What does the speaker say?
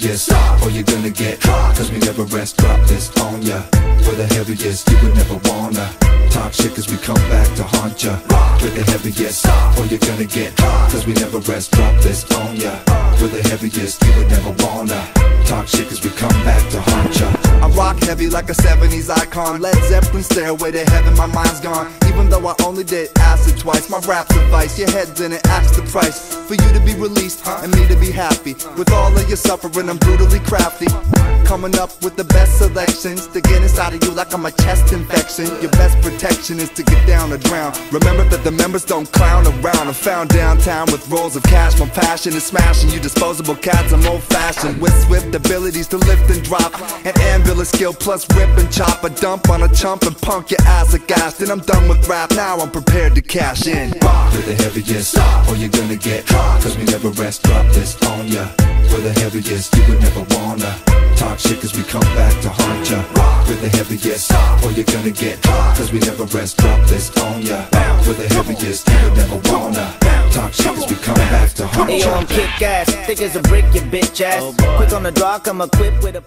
heaviest, or you're gonna get cause we never rest, drop this on ya. We're the heaviest, you would never wanna talk shit cause we come back to haunt ya. We're the heaviest, or you're gonna get cause we never rest, drop this on ya. We're the heaviest, you would never wanna talk shit cause we come back to haunt ya. I rock heavy like a 70s icon. Led Zeppelin, Stairway to Heaven, my mind's gone. Even though I only did acid twice, my rap's advice, your head didn't ask the price for you to be released and me to be happy. With all of your suffering, I'm brutally crafty, coming up with the best selections to get inside of you like I'm a chest infection. Your best protection is to get down or drown. Remember that the members don't clown around. I'm found downtown with rolls of cash. My passion is smashing you disposable cats. I'm old-fashioned with swift abilities to lift and drop, an ambulance skill plus rip and chop. A dump on a chump and punk your ass aghast. Then I'm done with rap, now I'm prepared to cash in. We're the heaviest, or you're gonna get cause we never rest, drop this on ya. We're the heaviest, you would never wanna talk shit cause we come back to haunt ya. We're the heaviest, or you're gonna get cause we never rest, drop this on ya. We're the heaviest, you would never wanna talk shit cause we come back to haunt ya. Hey yo, I'm kick ass, thick as a brick, you bitch ass. Quick on the draw, come equipped with a